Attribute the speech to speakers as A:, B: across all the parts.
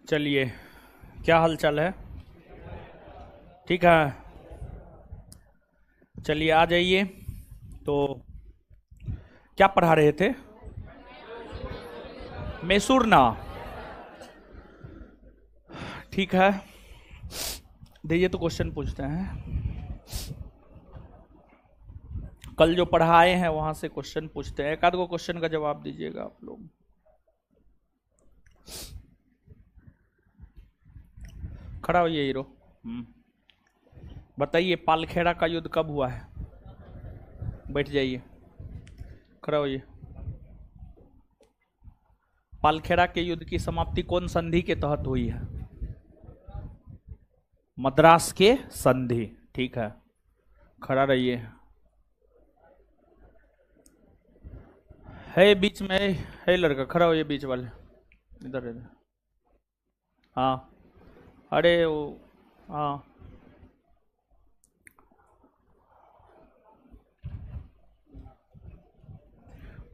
A: चलिए, क्या हाल चाल है? ठीक है, चलिए आ जाइए। तो क्या पढ़ा रहे थे? मैसूरना। ठीक है, देखिए तो क्वेश्चन पूछते हैं। कल जो पढ़ाए हैं वहां से क्वेश्चन पूछते हैं। एक आध गो क्वेश्चन का जवाब दीजिएगा आप लोग। खड़ा होइए हीरो। बताइए, पालखेड़ा का युद्ध कब हुआ है? बैठ जाइए, खड़ा होइए। पालखेड़ा के युद्ध की समाप्ति कौन संधि के तहत हुई है? मद्रास के संधि। ठीक है, खड़ा रहिए। है बीच में, है लड़का, खड़ा होइए बीच वाले। इधर इधर। हाँ, अरे वो, हाँ।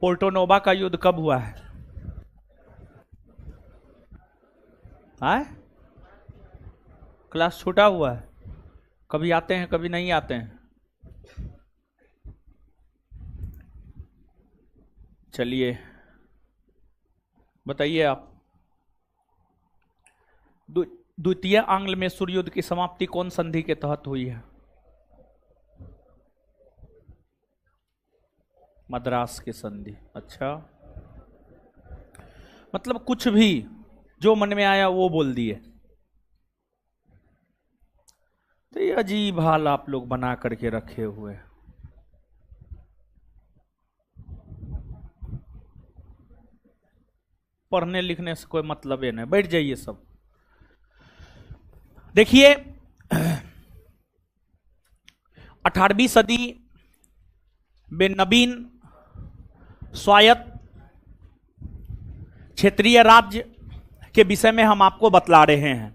A: पोर्टोनोवा का युद्ध कब हुआ है? हाँ, क्लास छूटा हुआ है। कभी आते हैं कभी नहीं आते हैं। चलिए बताइए आप। द्वितीय आंग्ल मैसूर युद्ध की समाप्ति कौन संधि के तहत हुई है? मद्रास की संधि। अच्छा, मतलब कुछ भी जो मन में आया वो बोल दिए। तो ये अजीब हाल आप लोग बना करके रखे हुए। पढ़ने लिखने से कोई मतलब ही नहीं। बैठ जाइए सब। देखिए, 18वीं सदी में नवीन स्वायत्त क्षेत्रीय राज्य के विषय में हम आपको बतला रहे हैं।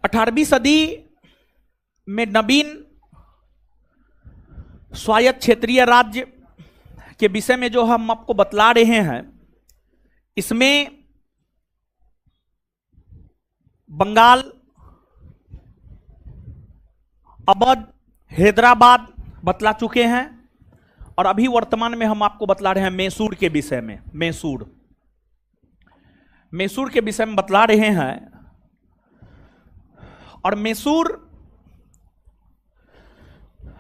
A: 18वीं सदी में नवीन स्वायत्त क्षेत्रीय राज्य के विषय में जो हम आपको बतला रहे हैं, इसमें बंगाल, अवध, हैदराबाद बतला चुके हैं और अभी वर्तमान में हम आपको बतला रहे हैं मैसूर के विषय में। मैसूर के विषय में बतला रहे हैं। और मैसूर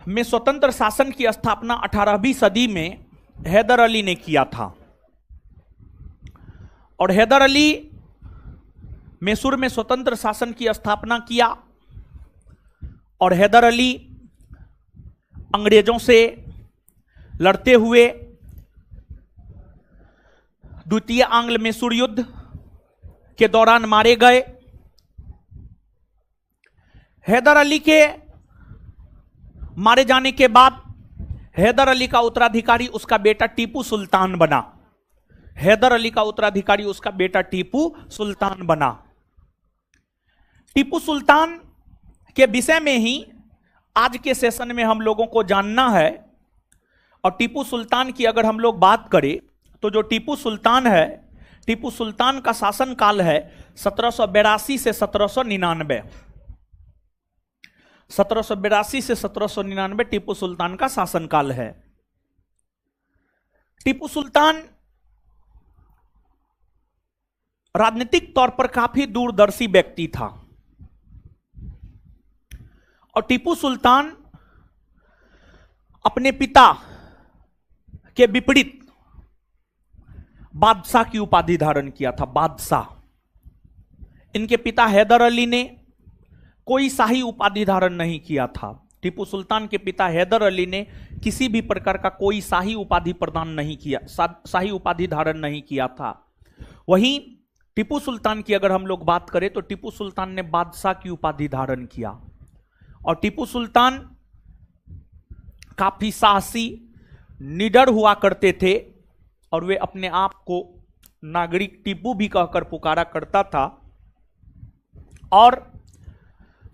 A: में स्वतंत्र शासन की स्थापना 18वीं सदी में हैदर अली ने किया था। और हैदर अली मैसूर में स्वतंत्र शासन की स्थापना किया और हैदर अली अंग्रेजों से लड़ते हुए द्वितीय आंग्ल मैसूर युद्ध के दौरान मारे गए। हैदर अली के मारे जाने के बाद हैदर अली का उत्तराधिकारी उसका बेटा टीपू सुल्तान बना। हैदर अली का उत्तराधिकारी उसका बेटा टीपू सुल्तान बना। टीपू सुल्तान के विषय में ही आज के सेशन में हम लोगों को जानना है। और टीपू सुल्तान की अगर हम लोग बात करें तो जो टीपू सुल्तान है, टीपू सुल्तान का शासन काल है 1782 से 1799। 1782 से 1799 टीपू सुल्तान का शासनकाल है। टीपू सुल्तान राजनीतिक तौर पर काफी दूरदर्शी व्यक्ति था और टीपू सुल्तान अपने पिता के विपरीत बादशाह की उपाधि धारण किया था। बादशाह। इनके पिता हैदर अली ने कोई शाही उपाधि धारण नहीं किया था। टीपू सुल्तान के पिता हैदर अली ने किसी भी प्रकार का कोई शाही उपाधि प्रदान नहीं किया, शाही उपाधि धारण नहीं किया था। वहीं टीपू सुल्तान की अगर हम लोग बात करें तो टीपू सुल्तान ने बादशाह की उपाधि धारण किया। और टीपू सुल्तान काफी साहसी, निडर हुआ करते थे और वे अपने आप को नागरिक टीपू भी कहकर पुकारा करता था। और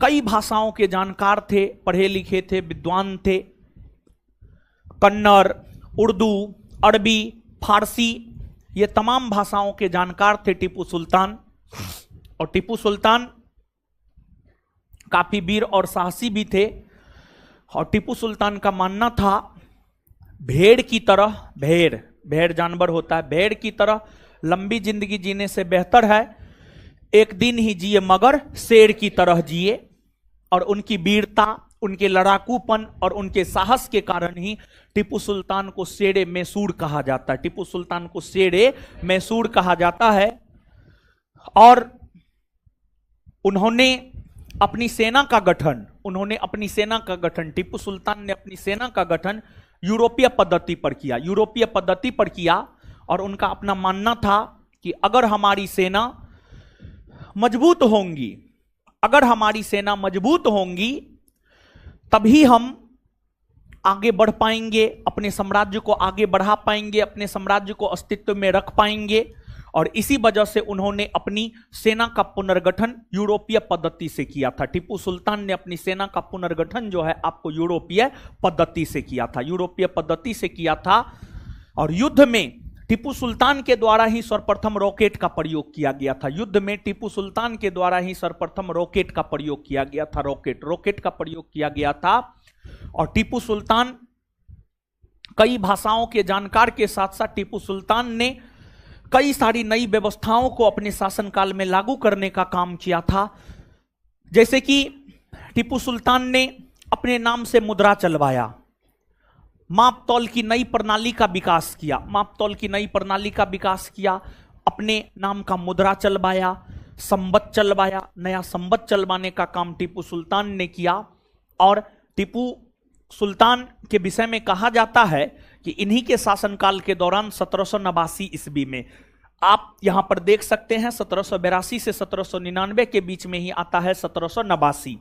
A: कई भाषाओं के जानकार थे, पढ़े लिखे थे, विद्वान थे। कन्नड़, उर्दू, अरबी, फारसी, ये तमाम भाषाओं के जानकार थे टीपू सुल्तान। और टीपू सुल्तान काफी वीर और साहसी भी थे। और टीपू सुल्तान का मानना था भेड़ की तरह, भेड़ जानवर होता है, भेड़ की तरह लंबी जिंदगी जीने से बेहतर है एक दिन ही जिए मगर शेर की तरह जिए। और उनकी वीरता, उनके लड़ाकूपन और उनके साहस के कारण ही टीपू सुल्तान को शेरे मैसूर कहा जाता है। टीपू सुल्तान को शेरे मैसूर कहा जाता है। और उन्होंने अपनी सेना का गठन टीपू सुल्तान ने अपनी सेना का गठन यूरोपीय पद्धति पर किया। और उनका अपना मानना था कि अगर हमारी सेना मजबूत होंगी तभी हम आगे बढ़ पाएंगे, अपने साम्राज्य को आगे बढ़ा पाएंगे, अपने साम्राज्य को अस्तित्व में रख पाएंगे। और इसी वजह से उन्होंने अपनी सेना का पुनर्गठन यूरोपीय पद्धति से किया था। टीपू सुल्तान ने अपनी सेना का पुनर्गठन जो है आपको यूरोपीय पद्धति से किया था। और युद्ध में टीपू सुल्तान के द्वारा ही सर्वप्रथम रॉकेट का प्रयोग किया गया था। रॉकेट का प्रयोग किया गया था। और टीपू सुल्तान कई भाषाओं के जानकार के साथ साथ टीपू सुल्तान ने कई सारी नई व्यवस्थाओं को अपने शासनकाल में लागू करने का काम किया था। जैसे कि टीपू सुल्तान ने अपने नाम से मुद्रा चलवाया, माप तौल की नई प्रणाली का विकास किया, अपने नाम का मुद्रा चलवाया, संबत चलवाया। नया संबत चलवाने का काम टीपू सुल्तान ने किया। और टीपू सुल्तान के विषय में कहा जाता है कि इन्हीं के शासनकाल के दौरान 1789 ईस्वी में, आप यहां पर देख सकते हैं 1782 से 1799 के बीच में ही आता है 1789।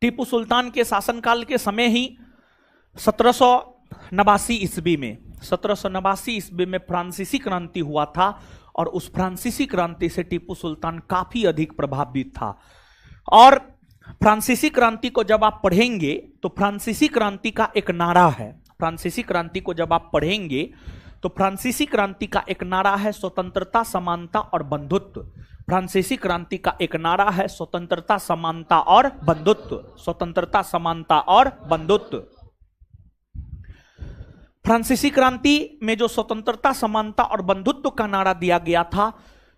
A: टीपू सुल्तान के शासनकाल के समय ही 1789 ईस्वी में फ्रांसीसी क्रांति हुआ था। और उस फ्रांसीसी क्रांति से टीपू सुल्तान काफी अधिक प्रभावित था। और फ्रांसीसी क्रांति को जब आप पढ़ेंगे तो फ्रांसीसी क्रांति का एक नारा है, स्वतंत्रता, समानता और बंधुत्व। फ्रांसीसी क्रांति का एक नारा है स्वतंत्रता, समानता और बंधुत्व। फ्रांसीसी क्रांति में जो स्वतंत्रता, समानता और बंधुत्व का नारा दिया गया था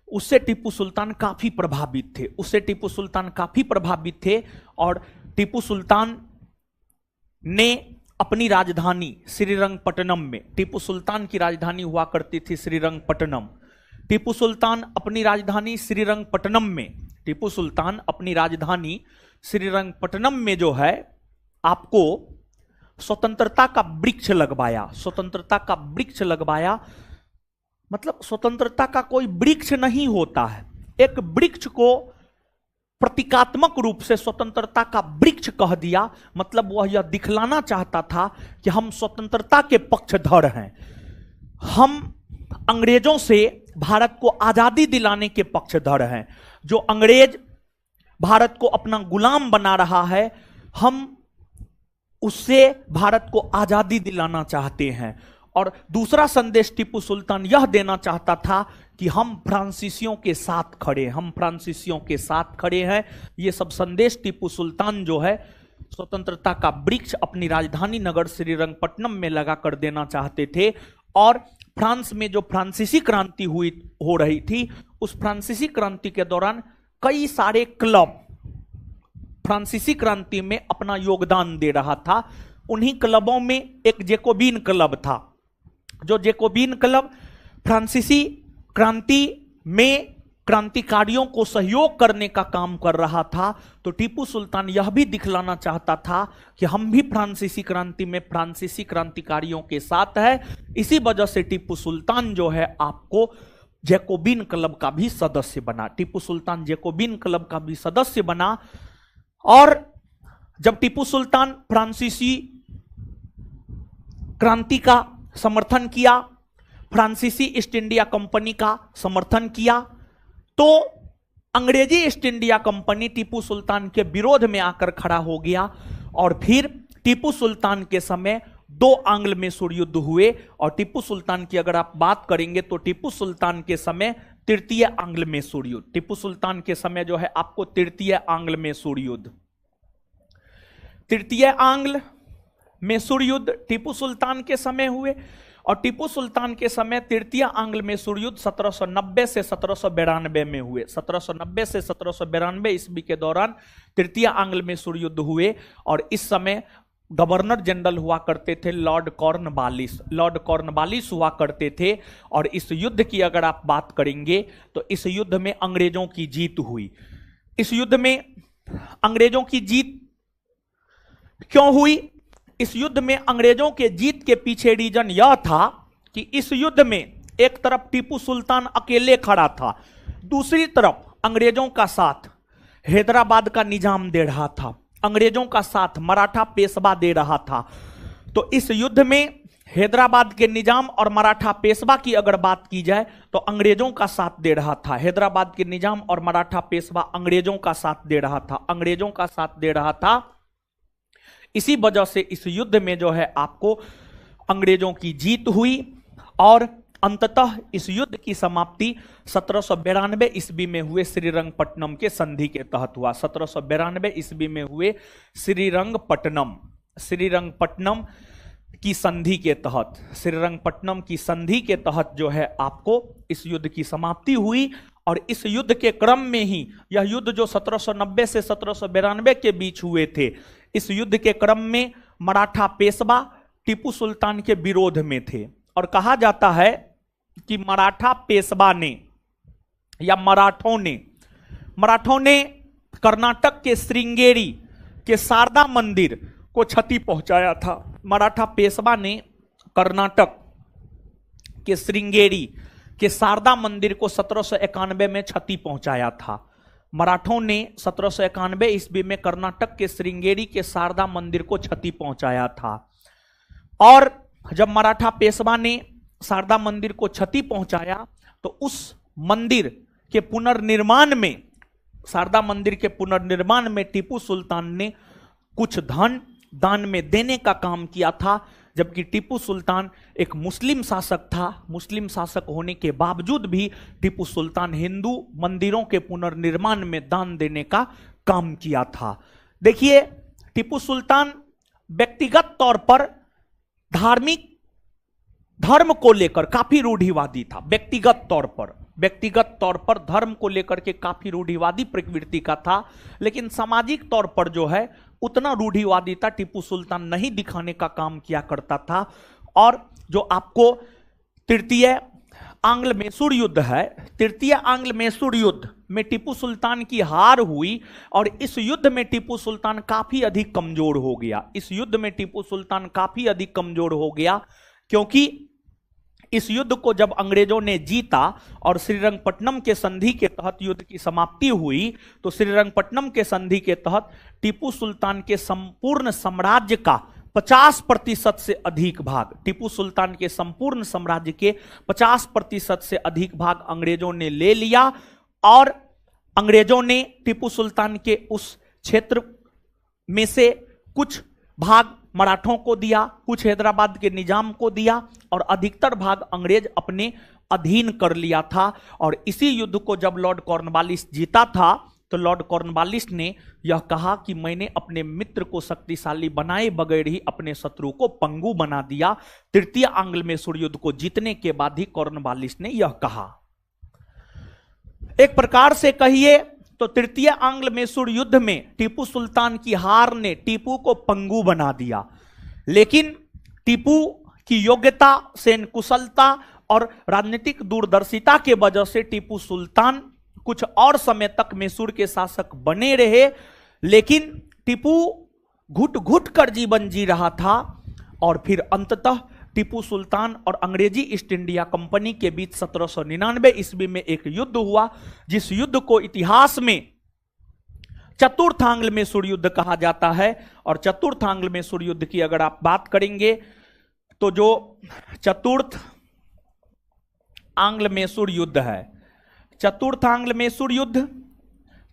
A: उससे टीपू सुल्तान काफी प्रभावित थे। और टीपू सुल्तान ने अपनी राजधानी श्रीरंगपट्टनम में, टीपू सुल्तान की राजधानी हुआ करती थी श्रीरंगपट्टनम। टीपू सुल्तान अपनी राजधानी श्रीरंगपट्टनम में जो है आपको स्वतंत्रता का वृक्ष लगवाया। मतलब स्वतंत्रता का कोई वृक्ष नहीं होता है, एक वृक्ष को प्रतीकात्मक रूप से स्वतंत्रता का वृक्ष कह दिया। मतलब वह यह दिखलाना चाहता था कि हम स्वतंत्रता के पक्षधर हैं, हम अंग्रेजों से भारत को आजादी दिलाने के पक्षधर हैं। जो अंग्रेज भारत को अपना गुलाम बना रहा है, हम उससे भारत को आजादी दिलाना चाहते हैं। और दूसरा संदेश टीपू सुल्तान यह देना चाहता था कि हम फ्रांसीसियों के साथ खड़े हैं। ये सब संदेश टीपू सुल्तान जो है स्वतंत्रता का वृक्ष अपनी राजधानी नगर श्रीरंगपट्टनम में लगा कर देना चाहते थे। और फ्रांस में जो फ्रांसीसी क्रांति हो रही थी, उस फ्रांसीसी क्रांति के दौरान कई सारे क्लब फ्रांसीसी क्रांति में अपना योगदान दे रहा था। उन्हीं क्लबों में एक जैकोबिन क्लब था, जो जैकोबिन क्लब फ्रांसीसी क्रांति में क्रांतिकारियों को सहयोग करने का काम कर रहा था। तो टीपू सुल्तान यह भी दिखलाना चाहता था कि हम भी फ्रांसीसी क्रांति में फ्रांसीसी क्रांतिकारियों के साथ है। इसी वजह से टीपू सुल्तान जो है आपको जैकोबिन क्लब का भी सदस्य बना। और जब टीपू सुल्तान फ्रांसीसी क्रांति का समर्थन किया, फ्रांसीसी ईस्ट इंडिया कंपनी का समर्थन किया, तो अंग्रेजी east India company Tipu Sultan के विरोध में आकर खड़ा हो गया। और फिर टीपू सुल्तान के समय 2 आंग्ल मैसूर युद्ध हुए। और टीपू सुल्तान की अगर आप बात करेंगे तो टीपू सुल्तान के समय तृतीय आंग्ल मैसूर युद्ध। टीपू सुल्तान के समय जो है आपको तृतीय आंग्ल मैसूर युद्ध, तृतीय आंग्ल मैसूर युद्ध टीपू सुल्तान के समय हुए। और टीपू सुल्तान के समय तृतीय आंग्ल मैसूर युद्ध 1790 से 1792 में हुए। 1790 से 1792 ईस्वी के दौरान तृतीय आंग्ल मैसूर युद्ध हुए। और इस समय गवर्नर जनरल हुआ करते थे लॉर्ड कॉर्नवालिस। लॉर्ड कॉर्नवालिस हुआ करते थे। और इस युद्ध की अगर आप बात करेंगे तो इस युद्ध में अंग्रेजों की जीत हुई। इस युद्ध में अंग्रेजों की जीत क्यों हुई? इस युद्ध में अंग्रेजों के जीत के पीछे रीजन यह था कि इस युद्ध में एक तरफ टीपू सुल्तान अकेले खड़ा था, दूसरी तरफ अंग्रेजों का साथ हैदराबाद का निजाम दे रहा था, अंग्रेजों का साथ मराठा पेशवा दे रहा था। तो इस युद्ध में हैदराबाद के निजाम और मराठा पेशवा की अगर बात की जाए तो अंग्रेजों का साथ दे रहा था। हैदराबाद के निजाम और मराठा पेशवा अंग्रेजों का साथ दे रहा था, अंग्रेजों का साथ दे रहा था। इसी वजह से इस युद्ध में जो है आपको अंग्रेजों की जीत हुई। और अंततः इस युद्ध की समाप्ति 1792 ईस्वी में हुए श्रीरंगपट्टनम के संधि के तहत हुआ। 1792 ईस्वी में हुए श्रीरंगपट्टनम की संधि के तहत, श्रीरंगपट्टनम की संधि के तहत जो है आपको इस युद्ध की समाप्ति हुई। और इस युद्ध के क्रम में ही यह युद्ध जो 1790 से 1792 के बीच हुए थे, इस युद्ध के क्रम में मराठा पेशवा टीपू सुल्तान के विरोध में थे। और कहा जाता है कि मराठा पेशवा ने या मराठों ने कर्नाटक के श्रृंगेरी के शारदा मंदिर को क्षति पहुंचाया था। मराठा पेशवा ने कर्नाटक के श्रृंगेरी के शारदा मंदिर को 1791 में क्षति पहुंचाया था। मराठों ने 1791 ईस्वी में कर्नाटक के श्रृंगेरी के शारदा मंदिर को क्षति पहुंचाया था। और जब मराठा पेशवा ने शारदा मंदिर को क्षति पहुंचाया तो उस मंदिर के पुनर्निर्माण में, शारदा मंदिर के पुनर्निर्माण में टीपू सुल्तान ने कुछ धन दान में देने का काम किया था। जबकि टीपू सुल्तान एक मुस्लिम शासक था, मुस्लिम शासक होने के बावजूद भी टीपू सुल्तान हिंदू मंदिरों के पुनर्निर्माण में दान देने का काम किया था। देखिए, टीपू सुल्तान व्यक्तिगत तौर पर धर्म को लेकर काफी रूढ़िवादी था। व्यक्तिगत तौर पर धर्म को लेकर के काफी रूढ़िवादी प्रवृत्ति का था। लेकिन सामाजिक तौर पर जो है उतना रूढ़िवादिता टीपू सुल्तान नहीं दिखाने का काम किया करता था। और जो आपको तृतीय आंग्ल मैसूर युद्ध है, तृतीय आंग्ल मैसूर युद्ध में टीपू सुल्तान की हार हुई। और इस युद्ध में टीपू सुल्तान काफी अधिक कमजोर हो गया। इस युद्ध में टीपू सुल्तान काफी अधिक कमजोर हो गया, क्योंकि इस युद्ध को जब अंग्रेजों ने जीता और श्रीरंगपट्टनम के संधि के तहत युद्ध की समाप्ति हुई, तो श्रीरंगपट्टनम के संधि के तहत टीपू सुल्तान के संपूर्ण साम्राज्य का 50% से अधिक भाग, टीपू सुल्तान के संपूर्ण साम्राज्य के 50% से अधिक भाग अंग्रेजों ने ले लिया। और अंग्रेजों ने टीपू सुल्तान के उस क्षेत्र में से कुछ भाग मराठों को दिया, कुछ हैदराबाद के निजाम को दिया, और अधिकतर भाग अंग्रेज अपने अधीन कर लिया था। और इसी युद्ध को जब लॉर्ड कॉर्नवालिस जीता था तो लॉर्ड कॉर्नवालिस ने यह कहा कि मैंने अपने मित्र को शक्तिशाली बनाए बगैर ही अपने शत्रु को पंगु बना दिया। तृतीय आंग्ल मैसूर युद्ध को जीतने के बाद ही कॉर्नवालिस ने यह कहा। एक प्रकार से कहिए तो तृतीय आंग्ल मैसूर युद्ध में टीपू सुल्तान की हार ने टीपू को पंगु बना दिया। लेकिन टीपू की योग्यता, सैन्य कुशलता और राजनीतिक दूरदर्शिता के वजह से टीपू सुल्तान कुछ और समय तक मैसूर के शासक बने रहे। लेकिन टीपू घुट घुट कर जीवन जी रहा था। और फिर अंततः टीपू सुल्तान और अंग्रेजी ईस्ट इंडिया कंपनी के बीच 1799 ईस्वी में एक युद्ध हुआ, जिस युद्ध को इतिहास में चतुर्थ आंग्ल मैसूर युद्ध कहा जाता है। और चतुर्थ आंग्ल मैसूर युद्ध की अगर आप बात करेंगे तो जो चतुर्थ आंग्ल मैसूर युद्ध है, चतुर्थ आंग्ल मैसूर युद्ध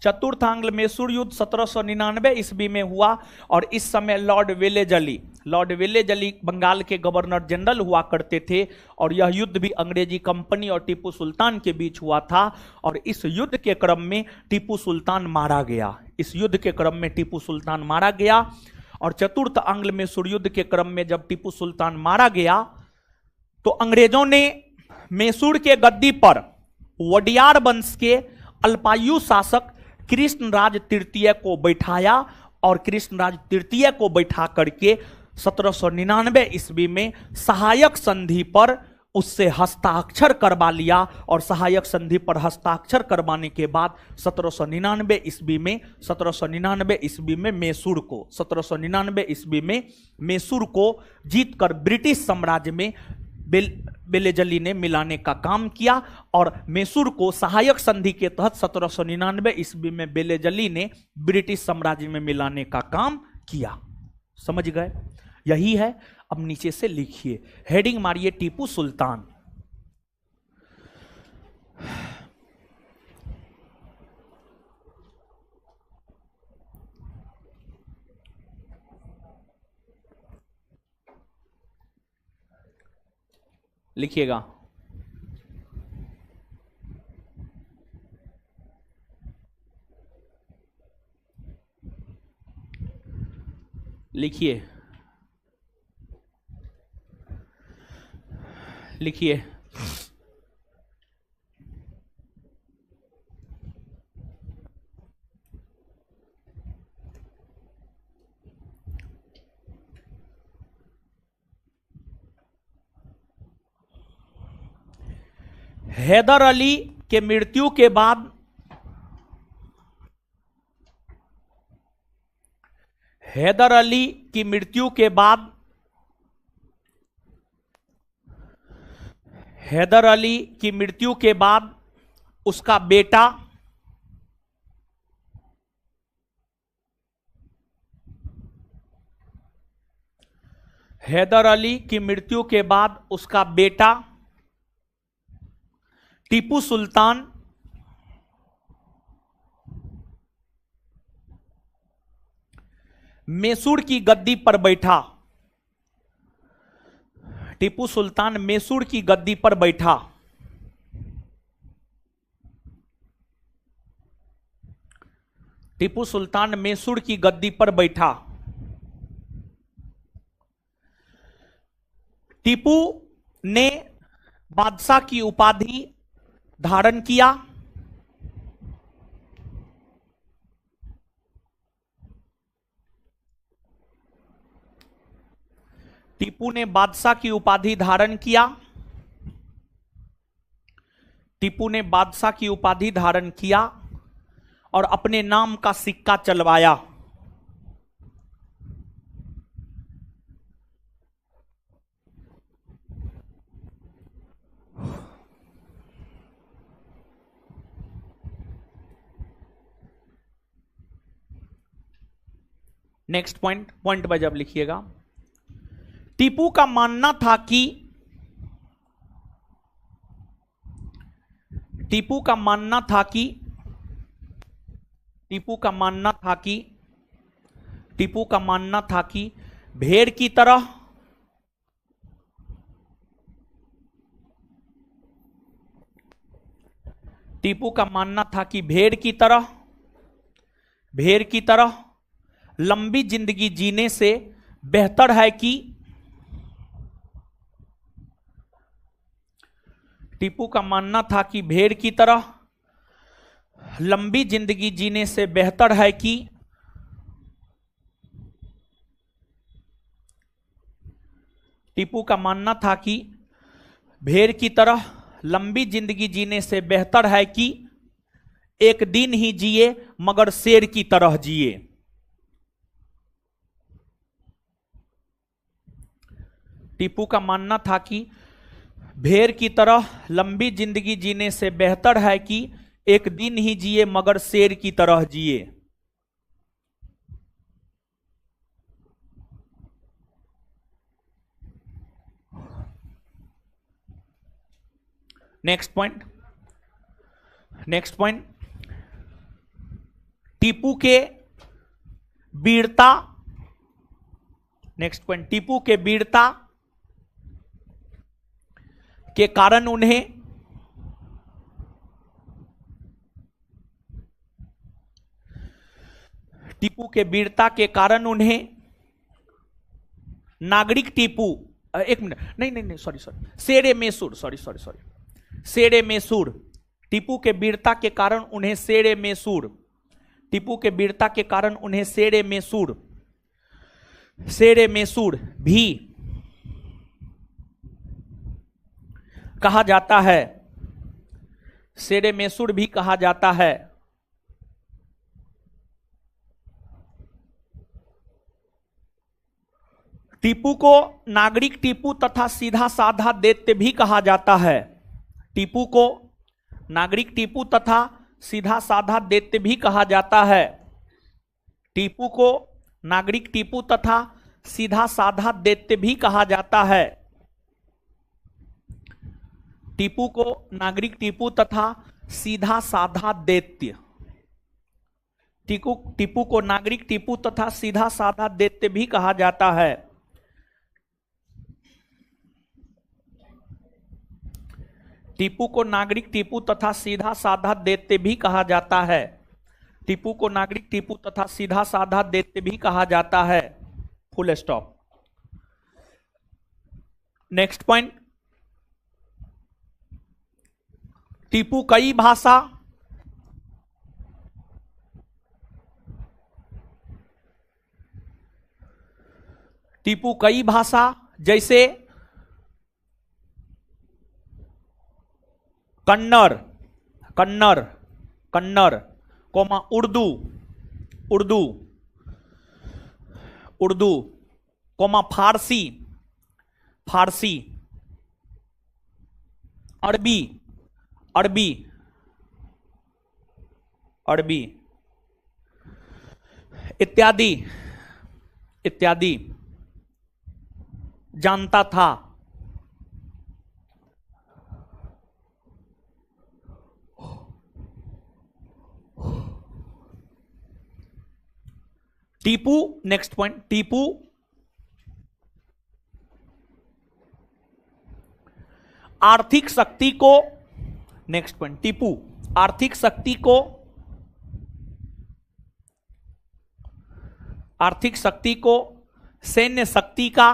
A: चतुर्थ आंग्ल मैसूर युद्ध 1799 ईस्वी में हुआ और इस समय लॉर्ड वेलेजली बंगाल के गवर्नर जनरल हुआ करते थे और यह युद्ध भी अंग्रेजी कंपनी और टीपू सुल्तान के बीच हुआ था और इस युद्ध के क्रम में टीपू सुल्तान मारा गया। इस युद्ध के क्रम में टीपू सुल्तान मारा गया और चतुर्थ आंग्ल मैसूर युद्ध के क्रम में जब टीपू सुल्तान मारा गया तो अंग्रेजों ने मैसूर के गद्दी पर वडियार वंश के अल्पायु शासक कृष्णराज तृतीय को बैठाया और कृष्णराज तृतीय को बैठा करके 1799 ईस्वी में सहायक संधि पर उससे हस्ताक्षर करवा लिया और सहायक संधि पर हस्ताक्षर करवाने के बाद 1799 ईस्वी में मैसूर को जीतकर ब्रिटिश साम्राज्य में वेलेजली ने मिलाने का काम किया और मैसूर को सहायक संधि के तहत 1799 ईस्वी में वेलेजली ने ब्रिटिश साम्राज्य में मिलाने का काम किया। समझ गए? यही है। अब नीचे से लिखिए, हेडिंग मारिए टीपू सुल्तान। लिखिएगा, लिखिए, लिखिए। हैदर अली के मृत्यु के बाद हैदर अली की मृत्यु के बाद हैदर अली की मृत्यु के बाद उसका बेटा हैदर अली की मृत्यु के बाद उसका बेटा टीपू सुल्तान मैसूर की गद्दी पर बैठा। टीपू सुल्तान मैसूर की गद्दी पर बैठा। टीपू सुल्तान मैसूर की गद्दी पर बैठा। टीपू ने बादशाह की उपाधि धारण किया। टीपू ने बादशाह की उपाधि धारण किया। टीपू ने बादशाह की उपाधि धारण किया और अपने नाम का सिक्का चलवाया। नेक्स्ट पॉइंट बाय जब लिखिएगा। टीपू का मानना था कि टीपू का मानना था कि टीपू का मानना था कि टीपू का मानना था कि भेड़ की तरह टीपू का मानना था कि भेड़ की तरह लंबी जिंदगी जीने से बेहतर है कि टीपू का मानना था कि भेड़ की तरह लंबी जिंदगी जीने से बेहतर है कि टीपू का मानना था कि भेड़ की तरह लंबी जिंदगी जीने से बेहतर है कि एक दिन ही जिए मगर शेर की तरह जिए। टीपू का मानना था कि भेड़ की तरह लंबी जिंदगी जीने से बेहतर है कि एक दिन ही जिए मगर शेर की तरह जिए। नेक्स्ट पॉइंट टीपू के वीरता, नेक्स्ट पॉइंट, टीपू के वीरता के कारण उन्हें टीपू के वीरता के कारण उन्हें नागरिक टीपू, एक मिनट, नहीं सॉरी, शेरे मैसूर, सॉरी, शेरे मैसूर, टीपू के वीरता के कारण उन्हें शेरे मैसूर, टीपू के वीरता के कारण उन्हें शेरे मैसूर भी कहा जाता है, शेरे मैसूर भी कहा जाता है। टीपू को नागरिक टीपू तथा सीधा साधा दैत्य भी कहा जाता है, टीपू को नागरिक टीपू तथा सीधा साधा दैत्य भी कहा जाता है, टीपू को नागरिक टीपू तथा सीधा साधा दैत्य भी कहा जाता है, टीपू को नागरिक टीपू तथा सीधा साधा दैत्य, टीपू को नागरिक टीपू तथा सीधा साधा दैत्य भी कहा जाता है, टीपू को नागरिक टीपू तथा सीधा साधा दैत्य भी कहा जाता है, टीपू को नागरिक टीपू तथा सीधा साधा दैत्य भी कहा जाता है, full stop. Next point, Tipu कई भाषा, टीपू कई भाषा जैसे कन्नड़, कोमा उर्दू, कोमा फारसी, अरबी इत्यादि जानता था। टीपू, नेक्स्ट पॉइंट, टीपू आर्थिक शक्ति को, नेक्स्ट पॉइंट, टीपू आर्थिक शक्ति को सैन्य शक्ति का,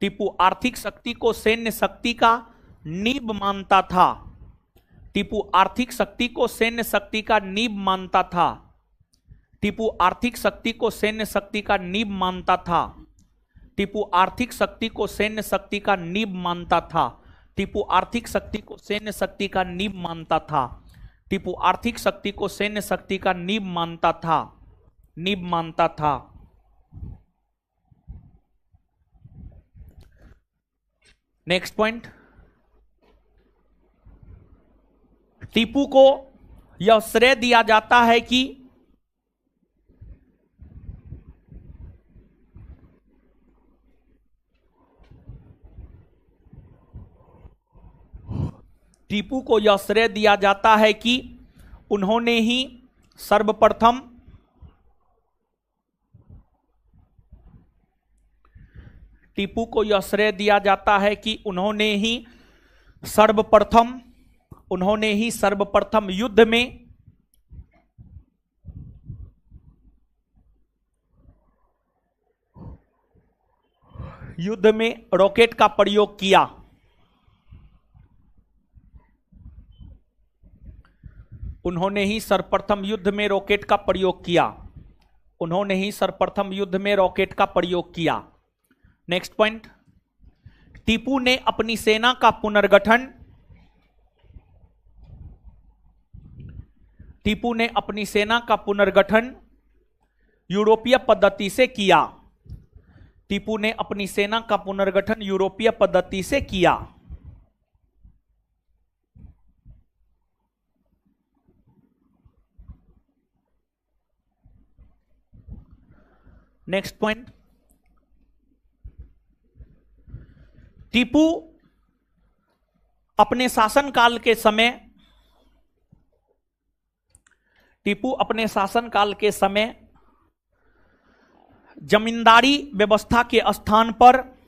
A: टीपू आर्थिक शक्ति को सैन्य शक्ति का नींव मानता था, टीपू आर्थिक शक्ति को सैन्य शक्ति का नींव मानता था, टीपू आर्थिक शक्ति को सैन्य शक्ति का नींव मानता था, टीपू आर्थिक शक्ति को सैन्य शक्ति का नींव मानता था, टीपू आर्थिक शक्ति को सैन्य शक्ति का नींव मानता था, टीपू आर्थिक शक्ति को सैन्य शक्ति का नींव मानता था। नेक्स्ट पॉइंट, टीपू को यह श्रेय दिया जाता है कि टीपू को यह श्रेय दिया जाता है कि उन्होंने ही सर्वप्रथम टीपू को यह श्रेय दिया जाता है कि उन्होंने ही सर्वप्रथम युद्ध में रॉकेट का प्रयोग किया। उन्होंने ही सर्वप्रथम युद्ध में रॉकेट का प्रयोग किया। उन्होंने ही सर्वप्रथम युद्ध में रॉकेट का प्रयोग किया। नेक्स्ट पॉइंट, टीपू ने अपनी सेना का पुनर्गठन, टीपू ने अपनी सेना का पुनर्गठन यूरोपीय पद्धति से किया। टीपू ने अपनी सेना का पुनर्गठन यूरोपीय पद्धति से किया। नेक्स्ट पॉइंट, टीपू अपने शासनकाल के समय टीपू अपने शासनकाल के समय जमींदारी व्यवस्था के स्थान पर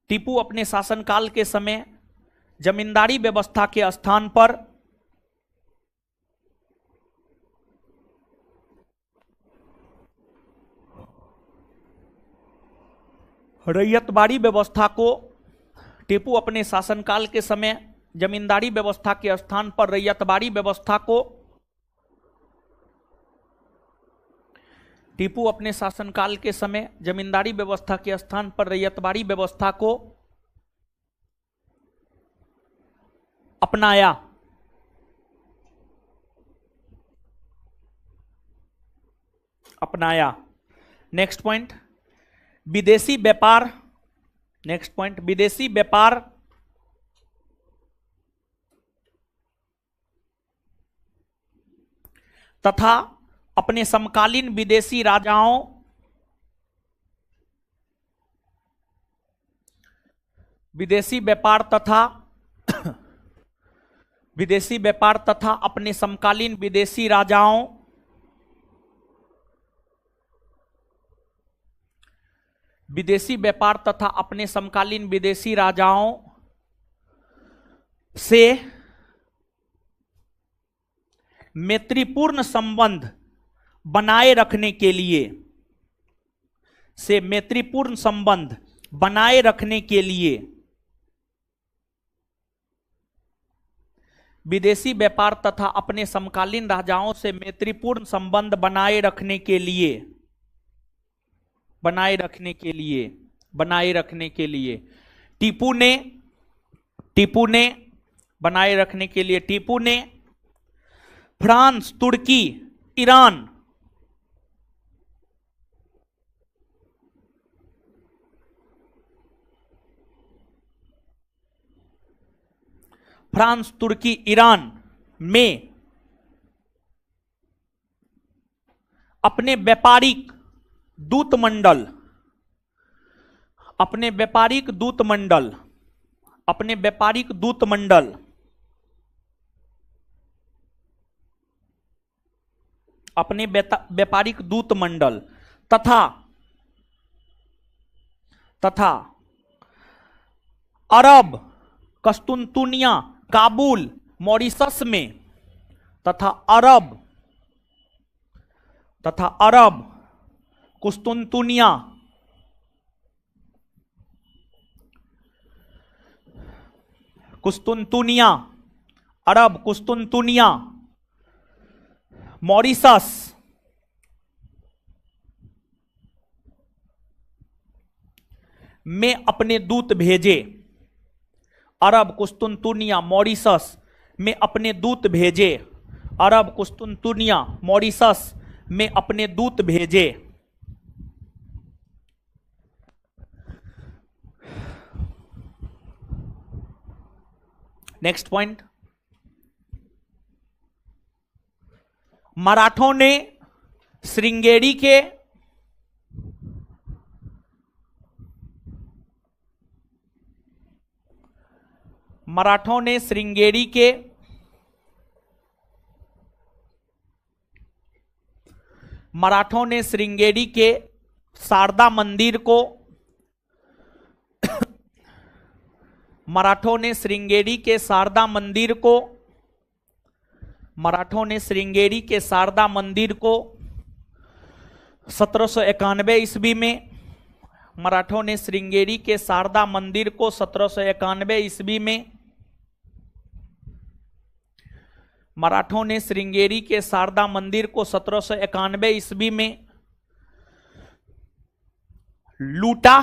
A: टीपू अपने शासनकाल के समय जमींदारी व्यवस्था के स्थान पर रैयतबाड़ी व्यवस्था को टीपू अपने शासनकाल के समय जमींदारी व्यवस्था के स्थान पर रैयतबाड़ी व्यवस्था को टीपू अपने शासनकाल के समय जमींदारी व्यवस्था के स्थान पर रैयतबाड़ी व्यवस्था को अपनाया। नेक्स्ट पॉइंट, विदेशी व्यापार। नेक्स्ट पॉइंट, विदेशी व्यापार तथा अपने समकालीन विदेशी राजाओं विदेशी व्यापार तथा अपने समकालीन विदेशी राजाओं विदेशी व्यापार तथा अपने समकालीन विदेशी राजाओं से मैत्रीपूर्ण संबंध बनाए रखने के लिए विदेशी व्यापार तथा अपने समकालीन राजाओं से मैत्रीपूर्ण संबंध बनाए रखने के लिए टीपू ने फ्रांस, तुर्की, ईरान में अपने व्यापारिक दूत मंडल तथा अरब, कस्तुनतुनिया, काबुल, मॉरिशस में तथा अरब, कुस्तुनतुनिया, मॉरिशस में अपने दूत भेजे। अरब, कुस्तुनतुनिया, मॉरिशस में अपने दूत भेजे। नेक्स्ट पॉइंट, मराठों ने श्रृंगेरी के शारदा मंदिर को मराठों ने श्रृंगेरी के शारदा मंदिर को 1791 ईस्वी में 1791 ईस्वी में लूटा।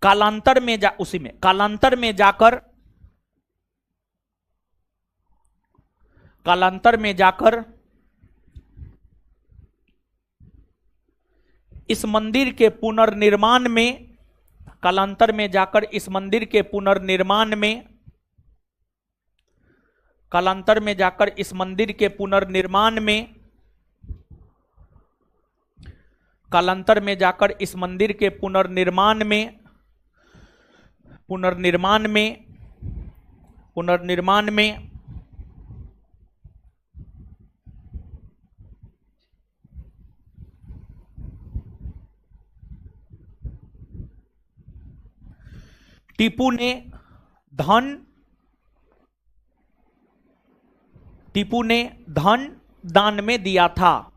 A: कालांतर में जाकर इस मंदिर के पुनर्निर्माण में कालांतर में जाकर इस मंदिर के पुनर्निर्माण में, कालांतर में जाकर इस मंदिर के पुनर्निर्माण में टीपू ने धन दान में दिया था।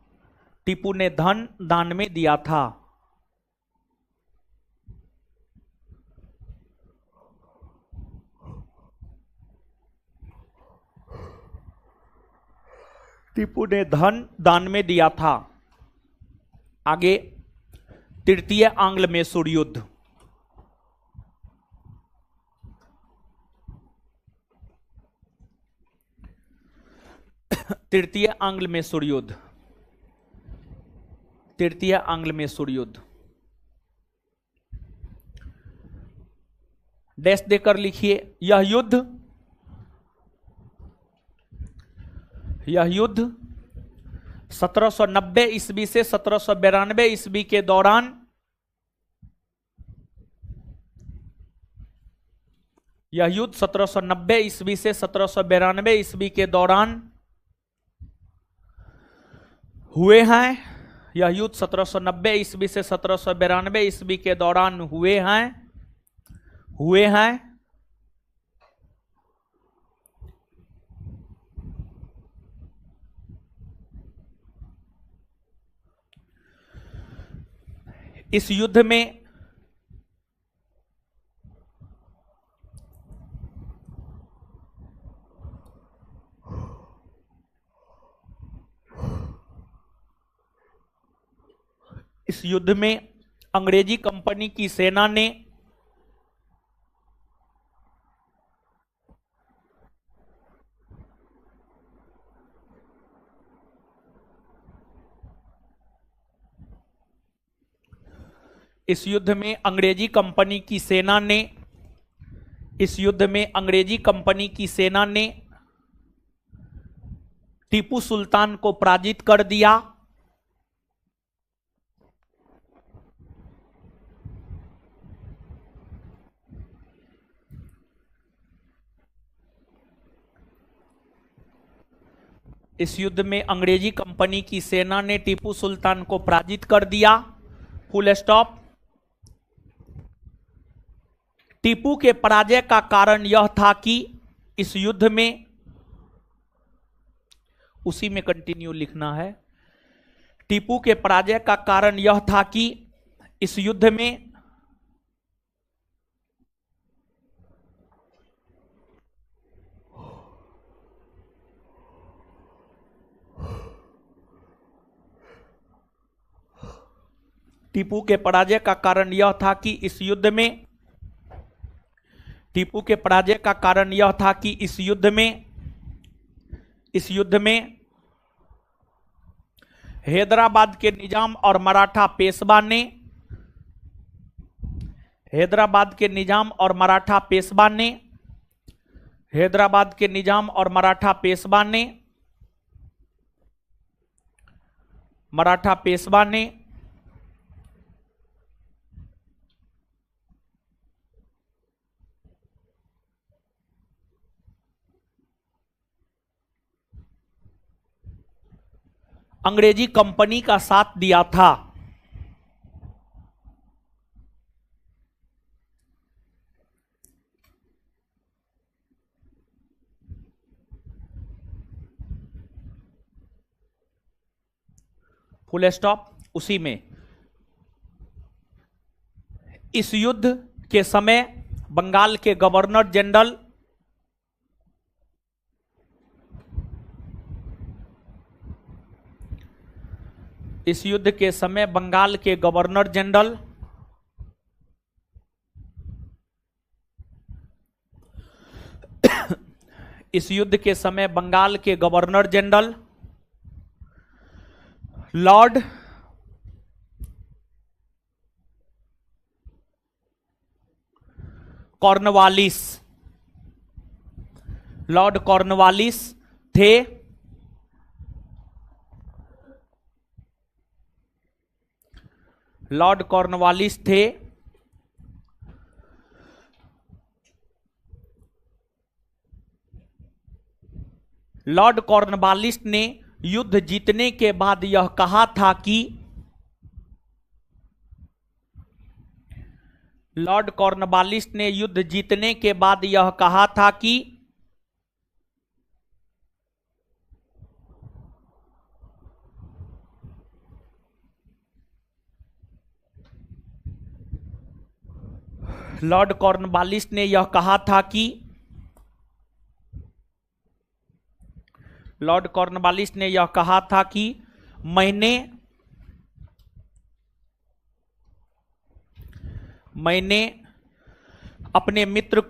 A: टीपू ने धन दान में दिया था। टीपू ने धन दान में दिया था। आगे तृतीय आंग्ल मैसूर युद्ध। तृतीय आंग्ल मैसूर युद्ध। तृतीय आंग्ल मैसूर युद्ध। डैश देकर लिखिए, यह युद्ध 1790 ईस्वी से 1792 ईस्वी के दौरान, यह युद्ध 1790 ईस्वी से 1792 ईस्वी के दौरान हुए हैं। यह युद्ध 1790 ईस्वी से 1792 ईस्वी के दौरान हुए हैं। इस युद्ध में अंग्रेजी कंपनी की सेना ने अंग्रेजी कंपनी की सेना ने टीपू सुल्तान को पराजित कर दिया। इस युद्ध में अंग्रेजी कंपनी की सेना ने टीपू सुल्तान को पराजित कर दिया। Full stop. टीपू के पराजय का कारण यह था कि इस युद्ध में, उसी में कंटिन्यू लिखना है। टीपू के पराजय का कारण यह था कि इस युद्ध में टीपू के पराजय का कारण यह था कि इस युद्ध में हैदराबाद के निजाम और मराठा पेशवा ने अंग्रेजी कंपनी का साथ दिया था। Full stop. उसी में इस युद्ध के समय बंगाल के गवर्नर जनरल इस युद्ध के समय बंगाल के गवर्नर जनरल लॉर्ड कॉर्नवालिस थे। लॉर्ड कॉर्नवालिस थे। लॉर्ड कॉर्नवालिस ने युद्ध जीतने के बाद यह कहा था कि लॉर्ड कॉर्नवालिस ने युद्ध जीतने के बाद यह कहा था कि लॉर्ड कॉर्नवालिस ने यह कहा था कि लॉर्ड कॉर्नवालिस ने यह कहा था कि मैंने अपने मित्र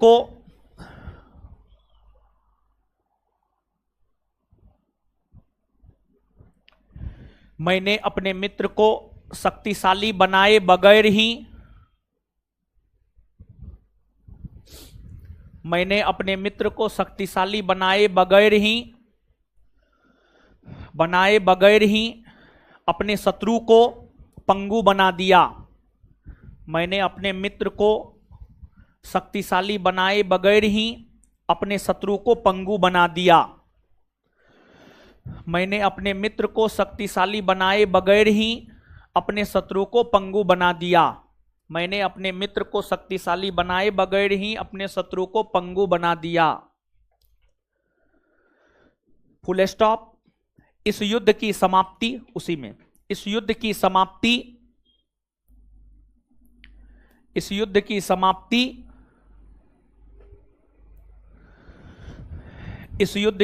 A: को शक्तिशाली बनाए बगैर ही अपने शत्रु को पंगु बना दिया। मैंने अपने मित्र को शक्तिशाली बनाए बगैर ही अपने शत्रु को पंगु बना दिया। मैंने अपने मित्र को शक्तिशाली बनाए बगैर ही अपने शत्रु को पंगु बना दिया। मैंने अपने मित्र को शक्तिशाली बनाए बगैर ही अपने शत्रु को पंगु बना दिया। Full stop. इस युद्ध की समाप्ति इस युद्ध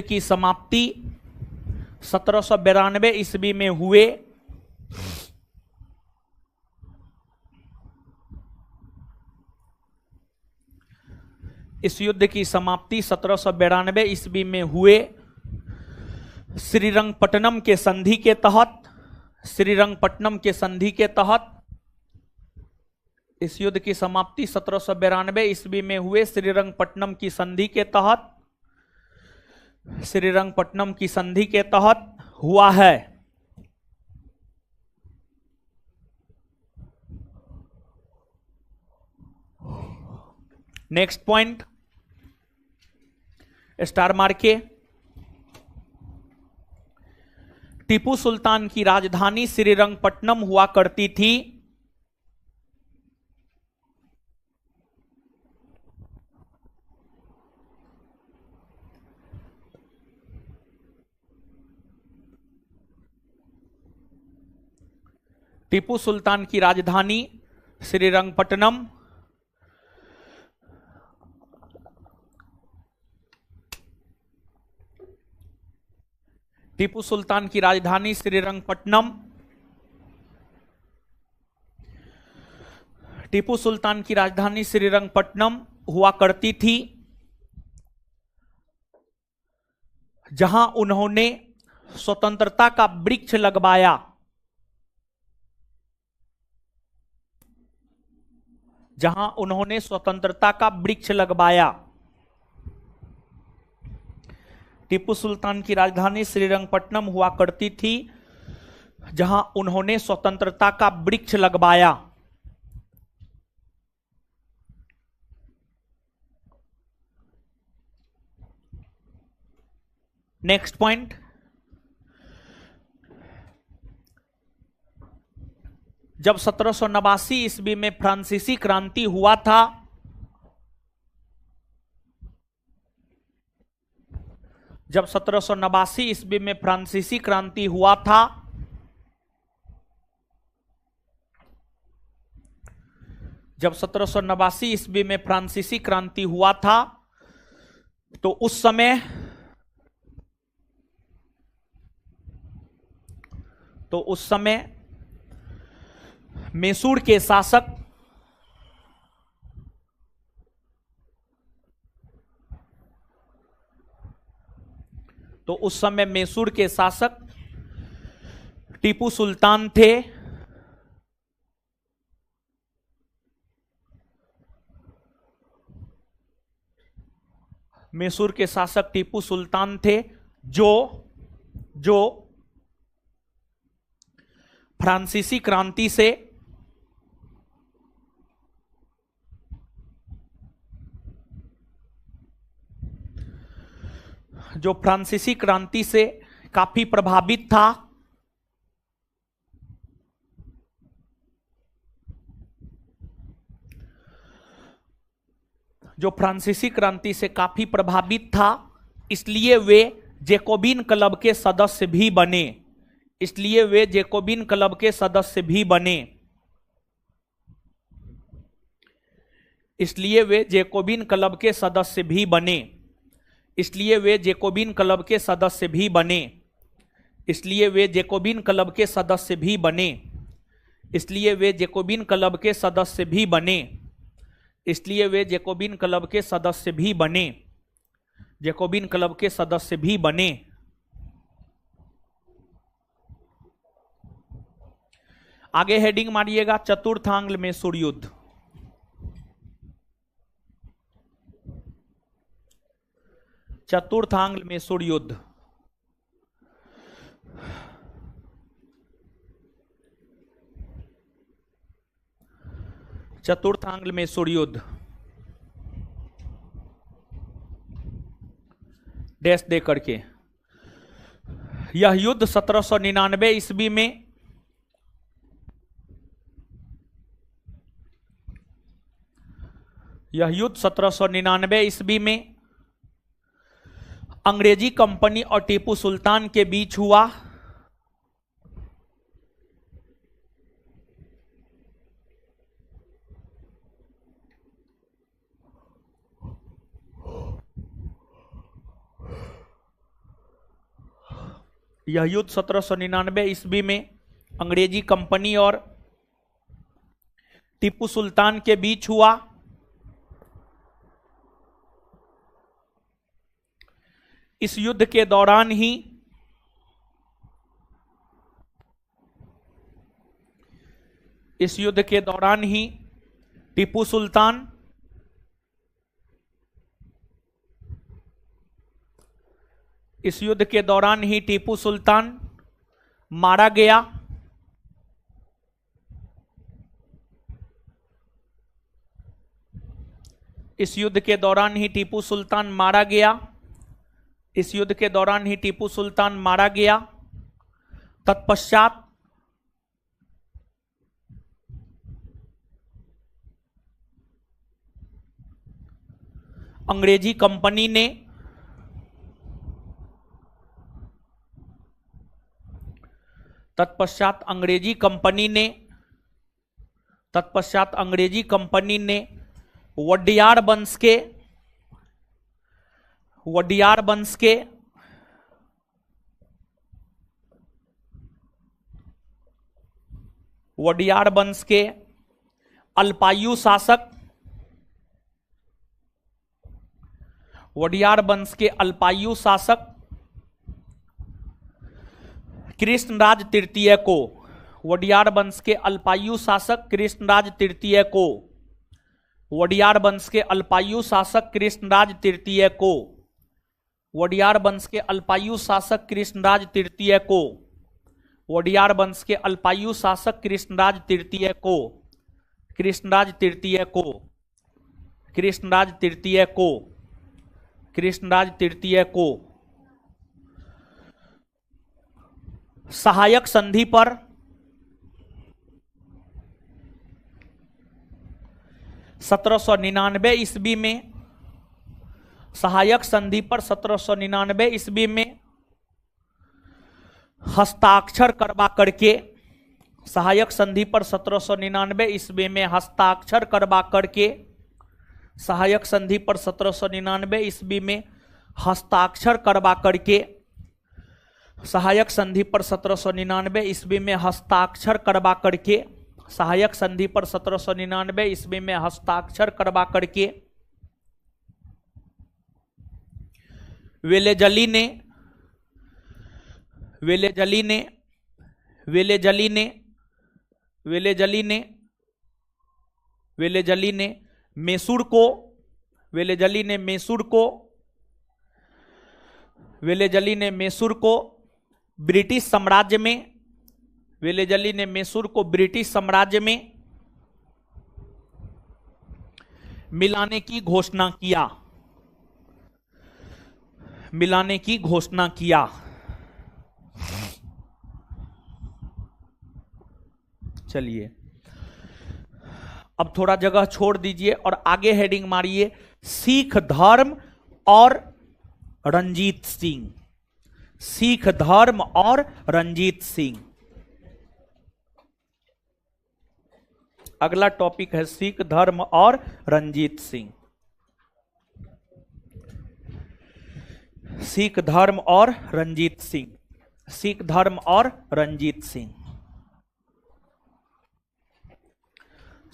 A: की समाप्ति 1792 ईस्वी में हुए। इस युद्ध की समाप्ति 1792 ईस्वी में हुए श्रीरंगपट्टनम के संधि के तहत। इस युद्ध की समाप्ति 1792 ईस्वी में हुए श्रीरंगपट्टनम की संधि के तहत हुआ है। नेक्स्ट पॉइंट, स्टार मार्के। टीपू सुल्तान की राजधानी श्रीरंगपट्टनम हुआ करती थी। टीपू सुल्तान की राजधानी श्रीरंगपट्टनम टीपू सुल्तान की राजधानी श्रीरंगपट्टनम हुआ करती थी, जहां उन्होंने स्वतंत्रता का वृक्ष लगवाया। टीपू सुल्तान की राजधानी श्रीरंगपट्टनम हुआ करती थी, जहां उन्होंने स्वतंत्रता का वृक्ष लगवाया। नेक्स्ट पॉइंट, जब 1789 ईस्वी में फ्रांसीसी क्रांति हुआ था, जब 1789 ईस्वी में फ्रांसीसी क्रांति हुआ था, जब 1789 ईस्वी में फ्रांसीसी क्रांति हुआ था, तो उस समय मैसूर के शासक टीपू सुल्तान थे। मैसूर के शासक टीपू सुल्तान थे, जो फ्रांसीसी क्रांति से काफी प्रभावित था। जो फ्रांसीसी क्रांति से काफी प्रभावित था, इसलिए वे जैकोबिन क्लब के सदस्य भी बने। इसलिए वे जैकोबिन क्लब के सदस्य भी बने। इसलिए वे जैकोबिन क्लब के सदस्य भी बने। इसलिए वे जैकोबिन क्लब के सदस्य भी बने। इसलिए वे जैकोबिन क्लब के सदस्य भी बने। इसलिए वे जैकोबिन क्लब के सदस्य भी बने। इसलिए वे जैकोबिन क्लब के सदस्य भी बने। जैकोबिन क्लब के सदस्य भी बने। आगे हेडिंग मारिएगा, चतुर्थांग्ल मैसूर युद्ध। चतुर्थांग्ल मैसूर युद्ध। चतुर्थांग्ल मैसूर युद्ध डैश दे करके। यह युद्ध 1799 ईस्वी में अंग्रेजी कंपनी और टीपू सुल्तान के बीच हुआ। यह युद्ध 1799 ईस्वी में अंग्रेजी कंपनी और टीपू सुल्तान के बीच हुआ। इस युद्ध के दौरान ही टीपू सुल्तान मारा गया। इस युद्ध के दौरान ही टीपू सुल्तान मारा गया। इस युद्ध के दौरान ही टीपू सुल्तान मारा गया। तत्पश्चात अंग्रेजी कंपनी ने वडियार वंश के अल्पायु शासक कृष्णराज तृतीय को वडियार वंश के अल्पायु शासक कृष्णराज तृतीय को वडियार वंश के अल्पायु शासक कृष्णराज तृतीय को वडियार वंश के अल्पायु शासक कृष्णराज तृतीय को वडियार वंश के अल्पायु शासक कृष्णराज तृतीय को कृष्णराज तृतीय को कृष्णराज तृतीय को कृष्णराज तृतीय को सहायक संधि पर सत्रह सौ निन्यानवे ईस्वी में सहायक संधि पर 1799 ईस्वी में हस्ताक्षर करवा करके सहायक संधि पर 1799 ईस्वी में हस्ताक्षर करवा करके सहायक संधि पर 1799 ईस्वी में हस्ताक्षर करवा करके सहायक संधि पर 1799 ईस्वी में हस्ताक्षर करवा करके सहायक संधि पर 1799 ईस्वी में हस्ताक्षर करवा करके वेलेजली ने मैसूर को वेलेजली ने मैसूर को ब्रिटिश साम्राज्य में, वेलेजली ने मैसूर को ब्रिटिश साम्राज्य में मिलाने की घोषणा किया, मिलाने की घोषणा किया। चलिए अब थोड़ा जगह छोड़ दीजिए और आगे हेडिंग मारिए, सिख धर्म और रंजीत सिंह। सिख धर्म और रंजीत सिंह, अगला टॉपिक है सिख धर्म और रंजीत सिंह। सिख धर्म और रंजीत सिंह, सिख धर्म और रंजीत सिंह,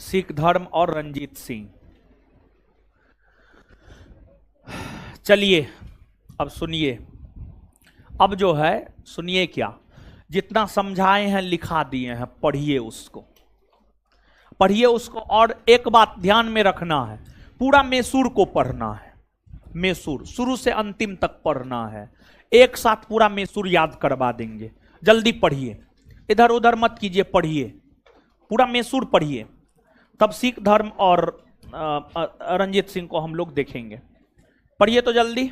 A: सिख धर्म और रंजीत सिंह। चलिए अब सुनिए, अब जो है सुनिए, क्या जितना समझाए हैं लिखा दिए हैं, पढ़िए उसको, पढ़िए उसको। और एक बात ध्यान में रखना है, पूरा मैसूर को पढ़ना है, मैसूर शुरू से अंतिम तक पढ़ना है, एक साथ पूरा मैसूर याद करवा देंगे। जल्दी पढ़िए, इधर उधर मत कीजिए, पढ़िए पूरा मैसूर पढ़िए, तब सिख धर्म और रंजीत सिंह को हम लोग देखेंगे। पढ़िए तो जल्दी।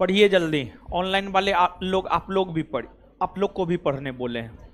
A: पढ़िए जल्दी, ऑनलाइन वाले आप लोग भी पढ़, आप लोग को भी पढ़ने बोले हैं।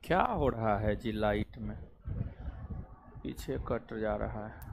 A: क्या हो रहा है जी, लाइट में पीछे कट जा रहा है।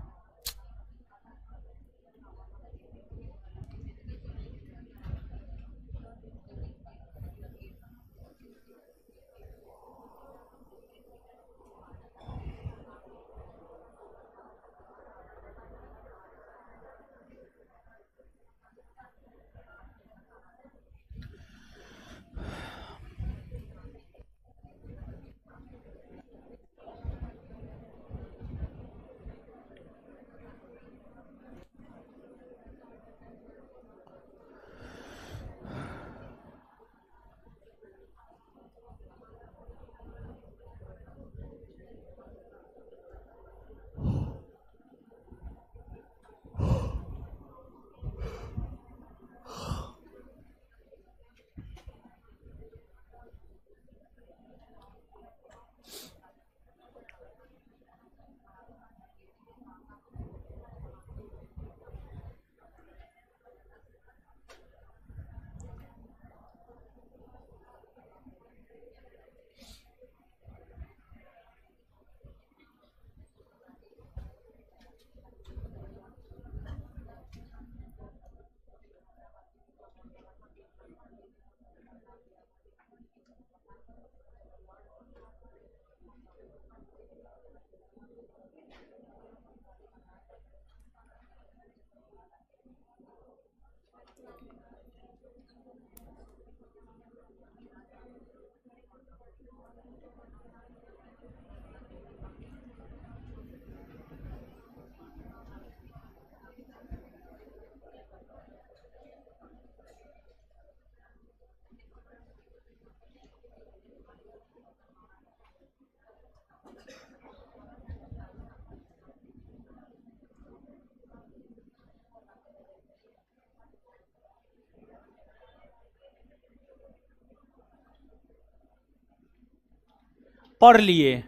A: पढ़ लिए,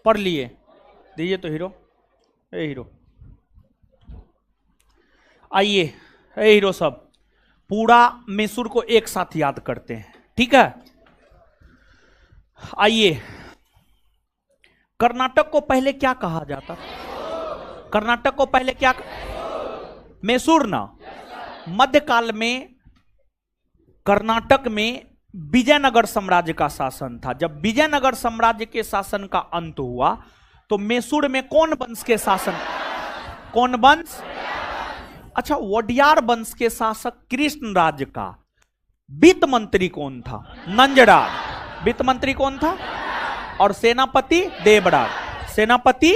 A: पढ़ लिए। दीजिए तो हीरो, ए हीरो, आइए ए हीरो, सब पूरा मैसूर को एक साथ याद करते हैं, ठीक है। आइए, कर्नाटक को पहले क्या कहा जाता? कर्नाटक को पहले क्या? मैसूर ना। मध्यकाल में कर्नाटक में विजयनगर साम्राज्य का शासन था। जब विजयनगर साम्राज्य के शासन का अंत हुआ तो मैसूर में कौन वंश के शासन? कौन वंश? अच्छा, वोडियार वंश के शासक कृष्णराज का वित्त मंत्री कौन था? नंजराज। वित्त मंत्री कौन था? और सेनापति देवराज। सेनापति।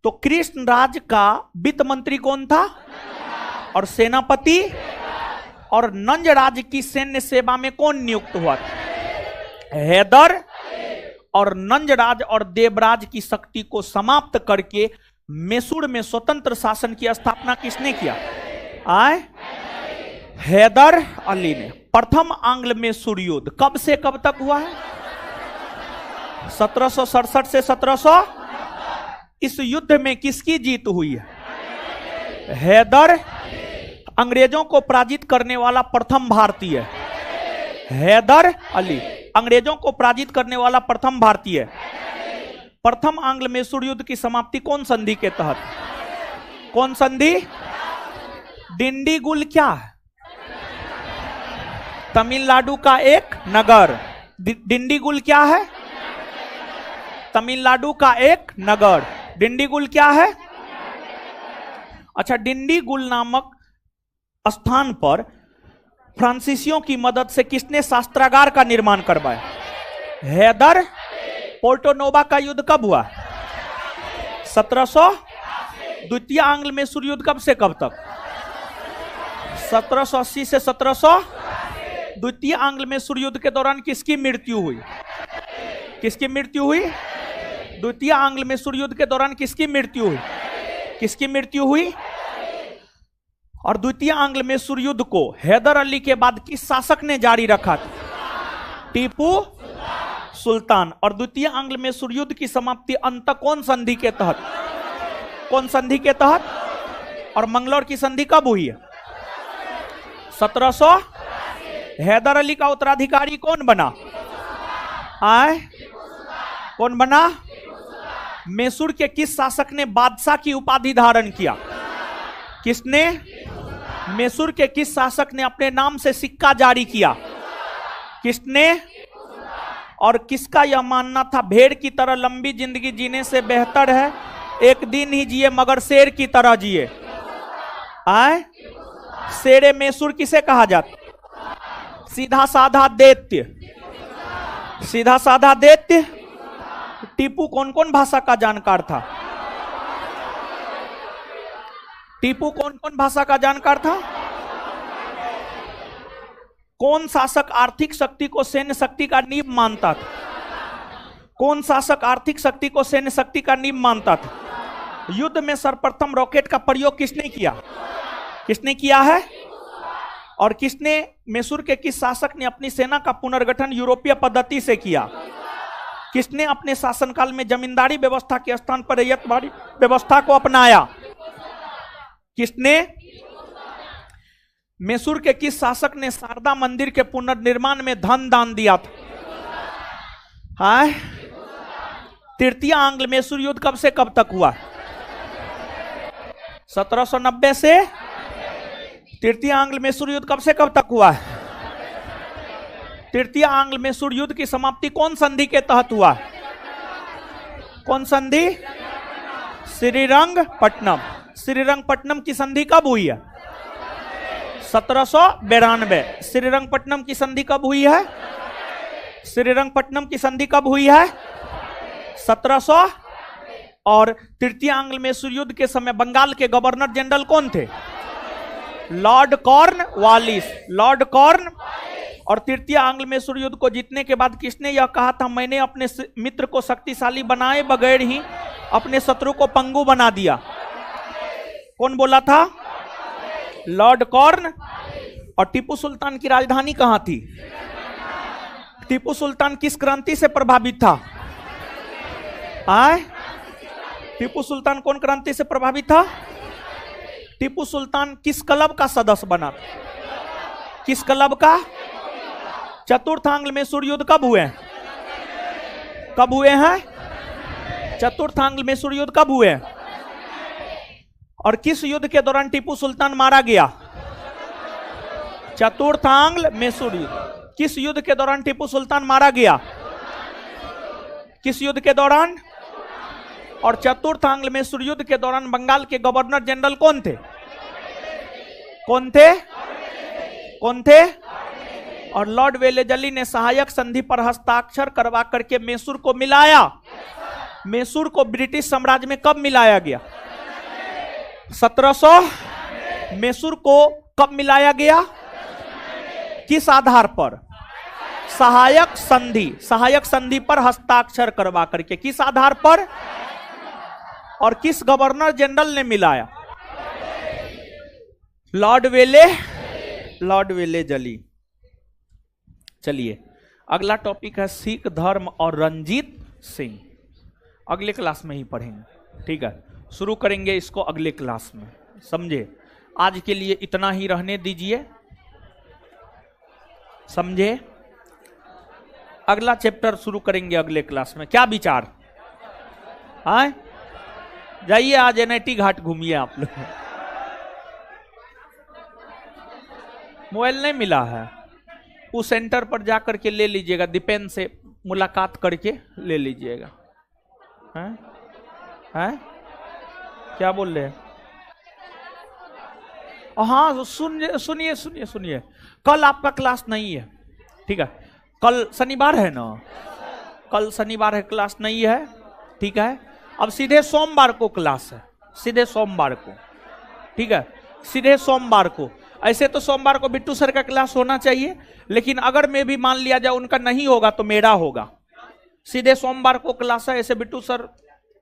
A: तो कृष्णराज का वित्त मंत्री कौन था? और सेनापति। और नंजराज की सैन्य सेवा में कौन नियुक्त हुआ था? हैदर। और नंजराज और देवराज की शक्ति को समाप्त करके मैसूर में स्वतंत्र शासन की स्थापना किसने किया? हैदर अली ने। प्रथम आंग्ल मैसूर युद्ध कब से कब तक हुआ है? 1767 से 1700। इस युद्ध में किसकी जीत हुई है? हैदर। अंग्रेजों को पराजित करने वाला प्रथम भारतीय हैदर अली। अंग्रेजों को पराजित करने वाला प्रथम भारतीय। प्रथम आंग्ल मैसूर युद्ध की समाप्ति कौन संधि के तहत? कौन संधि? डिंडीगुल क्या है? तमिलनाडु का एक नगर। डिंडीगुल क्या है? तमिलनाडु का एक नगर। डिंडीगुल क्या है? अच्छा, डिंडीगुल नामक स्थान पर फ्रांसीसियों की मदद से किसने शास्त्रागार का निर्माण करवाया? हैदर। पोर्टो नोवा का युद्ध कब हुआ? 1700। द्वितीय आंग्ल मैसूर युद्ध कब से कब तक? 1780 से 1700। द्वितीय आंग्ल मैसूर युद्ध के दौरान किसकी मृत्यु हुई? किसकी मृत्यु हुई? द्वितीय आंग्ल मैसूर युद्ध के दौरान किसकी मृत्यु हुई? किसकी मृत्यु हुई? और द्वितीय आंग्ल मैसूर युद्ध को हैदर अली के बाद किस शासक ने जारी रखा था? टीपू सुल्तान। और द्वितीय आंग्ल मैसूर युद्ध की समाप्ति अंत कौन संधि के तहत? कौन संधि के तहत? और मंगलौर की संधि कब हुई है? 1700। हैदर अली का उत्तराधिकारी कौन बना? कौन बना? मैसूर के किस शासक ने बादशाह की उपाधि धारण किया? किसने? मैसूर के किस शासक ने अपने नाम से सिक्का जारी किया? किसने? और किसका यह मानना था भेड़ की तरह लंबी जिंदगी जीने से बेहतर है एक दिन ही जिए मगर शेर की तरह जिए? शेरे मैसूर किसे कहा जाता? सीधा साधा दैत्य। सीधा साधा दैत्य। टीपू कौन कौन भाषा का जानकार था? टीपू कौन कौन भाषा का जानकार था? कौन शासक आर्थिक शक्ति को सैन्य शक्ति का नींव मानता था? कौन शासक आर्थिक शक्ति को सैन्य शक्ति का नींव मानता था? युद्ध में सर्वप्रथम रॉकेट का प्रयोग किसने किया? किसने किया है? और किसने? मैसूर के किस शासक ने अपनी सेना का पुनर्गठन यूरोपीय पद्धति से किया? किसने अपने शासनकाल में जमींदारी व्यवस्था के स्थान पर रैयतवाड़ी व्यवस्था को अपनाया? किसने? मैसूर के किस शासक ने शारदा मंदिर के पुनर्निर्माण में धन दान दिया था? तृतीय आंग्ल मैसूर युद्ध कब से कब तक हुआ? 1790 से। तृतीय आंग्ल मैसूर युद्ध कब से कब तक हुआ है? तृतीय आंग्ल मैसूर युद्ध की समाप्ति कौन संधि के तहत हुआ? कौन संधि? श्रीरंगपट्टनम। श्रीरंगपट्टनम की संधि कब हुई है? 1792। श्रीरंगपट्टनम की संधि कब हुई है? श्रीरंगपट्टनम की संधि कब हुई है? 1700। और तृतीय आंग्ल मैसूर युद्ध के समय बंगाल के गवर्नर जनरल कौन थे? Lord Cornwallis. Lord corn. और तृतीय आंग्ल मैसूर युद्ध को जीतने के बाद किसने यह कहा था, मैंने अपने मित्र को शक्तिशाली बनाए बगैर ही अपने शत्रु को पंगु बना दिया? कौन बोला था? Lord corn. और टीपू सुल्तान की राजधानी कहां थी? टीपू सुल्तान किस क्रांति से प्रभावित था? आए? टीपू सुल्तान कौन क्रांति से प्रभावित था? टीपू सुल्तान किस क्लब का सदस्य बना था? किस क्लब का? चतुर्थांग मैसूर युद्ध कब हुए? कब हुए हैं? चतुर्थांग मैसूर युद्ध कब हुए? और किस युद्ध के दौरान टीपू सुल्तान मारा गया? चतुर्थांग मैसूर युद्ध। किस युद्ध के दौरान टीपू सुल्तान मारा गया? किस युद्ध के दौरान? और चतुर्थांग मैसूर युद्ध के दौरान बंगाल के गवर्नर जनरल कौन थे? कौन थे? कौन थे? और लॉर्ड वेलेजली ने सहायक संधि पर हस्ताक्षर करवा करके मैसूर को मिलाया। मैसूर को ब्रिटिश साम्राज्य में कब मिलाया गया? 1700। मैसूर को कब मिलाया गया? किस आधार पर? सहायक संधि। सहायक संधि पर हस्ताक्षर करवा करके। किस आधार पर? और किस गवर्नर जनरल ने मिलाया? Lord Wellesley. चलिए अगला टॉपिक है सिख धर्म और रंजीत सिंह। अगले क्लास में ही पढ़ेंगे, ठीक है? शुरू करेंगे इसको अगले क्लास में, समझे? आज के लिए इतना ही रहने दीजिए, समझे? अगला चैप्टर शुरू करेंगे अगले क्लास में। क्या विचार? हाँ, जाइए आज एनआईटी घाट घूमिए आप लोग। मोबाइल नहीं मिला है? उस सेंटर पर जाकर के ले लीजिएगा, दीपेन से मुलाकात करके ले लीजिएगा। हैं? हैं? क्या बोल रहे हैं? हाँ, सुनिए, कल आपका क्लास नहीं है, ठीक है? कल शनिवार है ना? कल शनिवार है, क्लास नहीं है, ठीक है? अब सीधे सोमवार को क्लास है, सीधे सोमवार को, ठीक है? सीधे सोमवार को। ऐसे तो सोमवार को बिट्टू सर का क्लास होना चाहिए, लेकिन अगर मैं भी मान लिया जाए उनका नहीं होगा तो मेरा होगा। सीधे सोमवार को क्लास है। ऐसे बिट्टू सर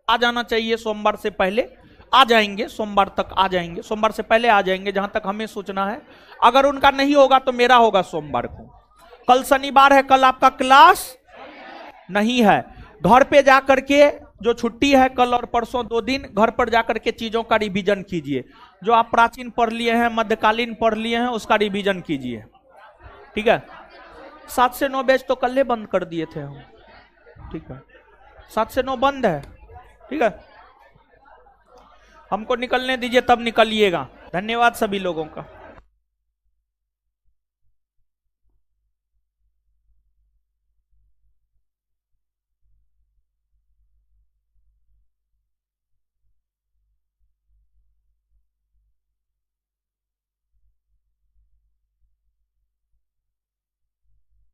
A: आ जाना चाहिए, सोमवार से पहले आ जाएंगे, सोमवार तक आ जाएंगे, सोमवार से पहले आ जाएंगे जहां तक हमें सोचना है। अगर उनका नहीं होगा तो मेरा होगा सोमवार को। कल शनिवार है, कल आपका क्लास नहीं है। घर पे जाकर के, जो छुट्टी है कल और परसों 2 दिन, घर पर जाकर के चीजों का रिवीजन कीजिए। जो आप प्राचीन पढ़ लिए हैं, मध्यकालीन पढ़ लिए हैं, उसका रिवीजन कीजिए, ठीक है? 7 से 9 बैच तो कल ही बंद कर दिए थे हम, ठीक है? 7 से 9 बंद है, ठीक है? हमको निकलने दीजिए, तब निकलिएगा। धन्यवाद सभी लोगों का।